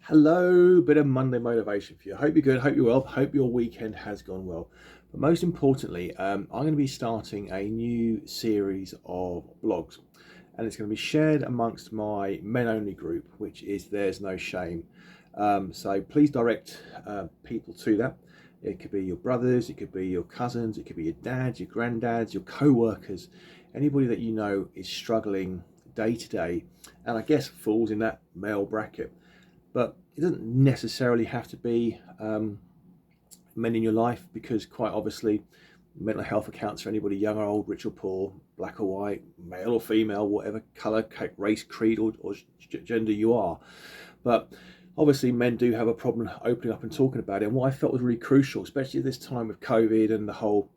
Hello, bit of Monday motivation for you. Hope you're good, hope you're well, hope your weekend has gone well. But most importantly, I'm going to be starting a new series of blogs, and it's going to be shared amongst my men only group, which is There's No Shame. So please direct people to that. It could be your brothers, it could be your cousins, it could be your dads, your granddads, your co workers, anybody that you know is struggling day to day, and I guess falls in that male bracket. But it doesn't necessarily have to be men in your life, because quite obviously mental health accounts for anybody, young or old, rich or poor, black or white, male or female, whatever colour, race, creed or gender you are. But obviously men do have a problem opening up and talking about it, and what I felt was really crucial, especially at this time of COVID and the whole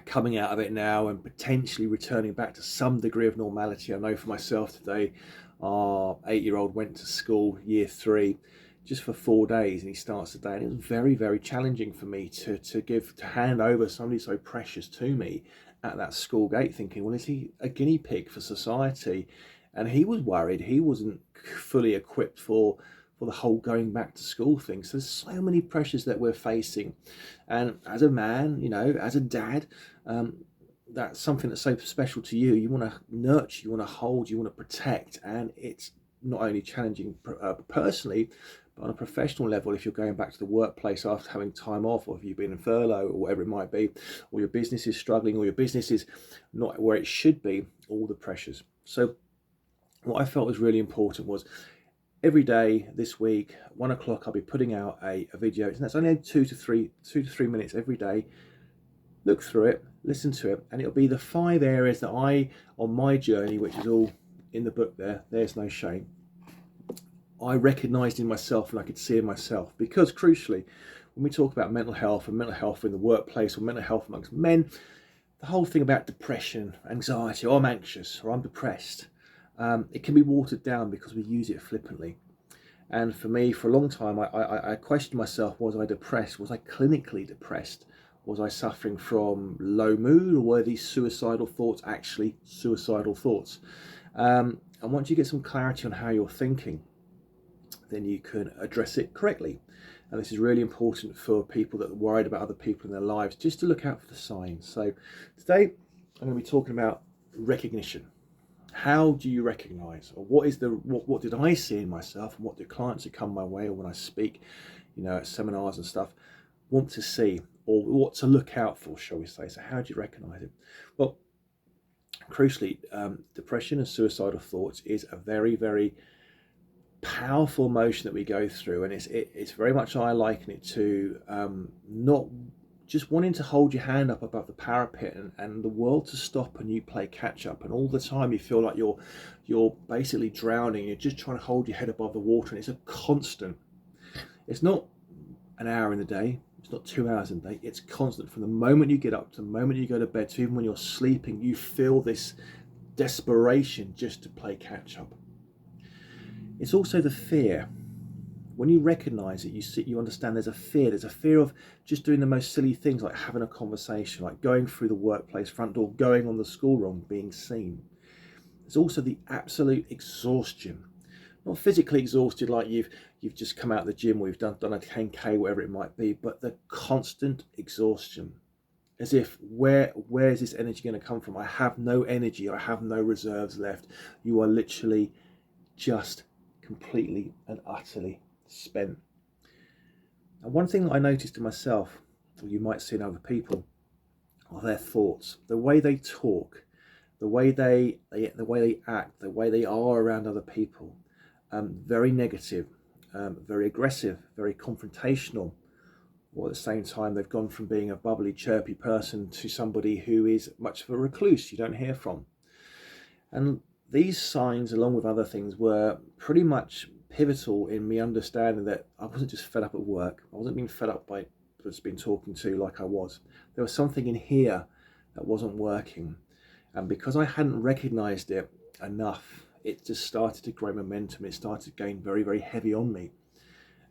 coming out of it now and potentially returning back to some degree of normality. I know for myself today, our 8-year-old went to school, year 3, just for 4 days, and he starts today, and it was very, very challenging for me to hand over somebody so precious to me at that school gate, thinking, well, is he a guinea pig for society? And he was worried. He wasn't fully equipped for the whole going back to school thing. So there's so many pressures that we're facing, and as a man, as a dad, that's something that's so special to you. You want to nurture, you want to hold, you want to protect, and it's not only challenging personally, but on a professional level. If you're going back to the workplace after having time off, or if you've been in furlough or whatever it might be, or your business is struggling, or your business is not where it should be, all the pressures. So what I felt was really important was every day this week, 1 o'clock, I'll be putting out a video, and that's only 2 to 3 minutes every day. Look through it, listen to it, and it'll be the 5 areas that on my journey, which is all in the book There's No Shame, I recognised in myself and I could see in myself. Because crucially, when we talk about mental health and mental health in the workplace or mental health amongst men, the whole thing about depression, anxiety, or I'm anxious or I'm depressed, it can be watered down because we use it flippantly. And for me, for a long time, I questioned myself: was I depressed? Was I clinically depressed? Was I suffering from low mood, or were these suicidal thoughts actually suicidal thoughts? And once you get some clarity on how you're thinking, then you can address it correctly. And this is really important for people that are worried about other people in their lives, just to look out for the signs. So today I'm going to be talking about recognition. How do you recognize, or what did I see in myself, and what do clients who come my way, or when I speak, at seminars and stuff, want to see, or what to look out for, shall we say? So how do you recognize it? Well, crucially, depression and suicidal thoughts is a very, very powerful emotion that we go through, and it's very much, I liken it to not just wanting to hold your hand up above the parapet, and the world to stop and you play catch up, and all the time you feel like you're basically drowning. You're just trying to hold your head above the water, and it's a constant. It's not an hour in the day, it's not 2 hours in the day, it's constant. From the moment you get up to the moment you go to bed, to even when you're sleeping, you feel this desperation just to play catch up. It's also the fear. When you recognize it, you understand there's a fear. There's a fear of just doing the most silly things, like having a conversation, like going through the workplace front door, going on the school run, being seen. There's also the absolute exhaustion. Not physically exhausted, like you've just come out of the gym, or you've done a 10K, whatever it might be, but the constant exhaustion. As if, where is this energy going to come from? I have no energy. I have no reserves left. You are literally just completely and utterly spent. And one thing that I noticed in myself, or you might see in other people, are their thoughts, the way they talk, the way they act, the way they are around other people. Very negative, very aggressive, very confrontational. Or at the same time, they've gone from being a bubbly, chirpy person to somebody who is much of a recluse you don't hear from. And these signs, along with other things, were pretty much pivotal in me understanding that I wasn't just fed up at work. I wasn't being fed up by just been talking to like I was. There was something in here that wasn't working. And because I hadn't recognized it enough, it just started to grow momentum. It started to gain very, very heavy on me.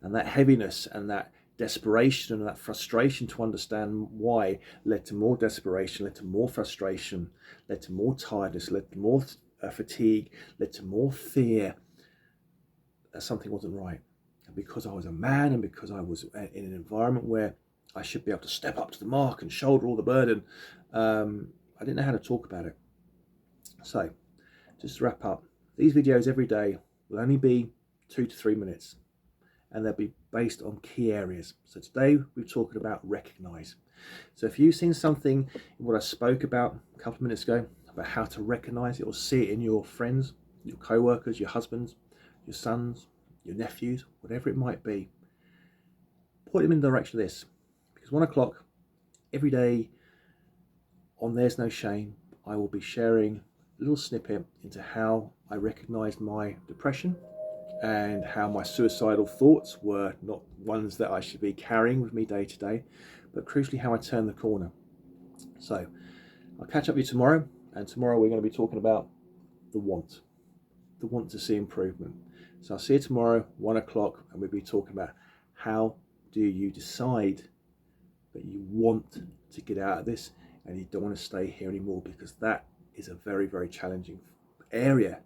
And that heaviness and that desperation and that frustration to understand why led to more desperation, led to more frustration, led to more tiredness, led to more fatigue, led to more fear that something wasn't right. and because I was a man, and because I was in an environment where I should be able to step up to the mark and shoulder all the burden, I didn't know how to talk about it. So, just to wrap up, these videos every day will only be 2 to 3 minutes, and they'll be based on key areas. So today we're talking about recognize. So if you've seen something in what I spoke about a couple of minutes ago about how to recognize it, or see it in your friends, your co-workers, your husbands, your sons, your nephews, whatever it might be, point them in the direction of this. Because 1 o'clock every day on There's No Shame, I will be sharing a little snippet into how I recognized my depression and how my suicidal thoughts were not ones that I should be carrying with me day to day, but crucially how I turned the corner. So I'll catch up with you tomorrow, and tomorrow we're going to be talking about the want to see improvement. So I'll see you tomorrow, 1 o'clock, and we'll be talking about how do you decide that you want to get out of this and you don't want to stay here anymore, because that is a very, very challenging area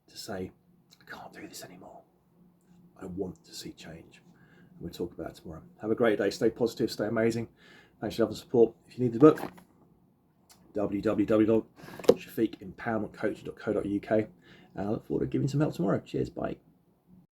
to say, I can't do this anymore. I want to see change. And we'll talk about it tomorrow. Have a great day. Stay positive, stay amazing. Thanks for your love and support. If you need the book, www.shafiqempowermentcoach.co.uk. And I look forward to giving some help tomorrow. Cheers, bye.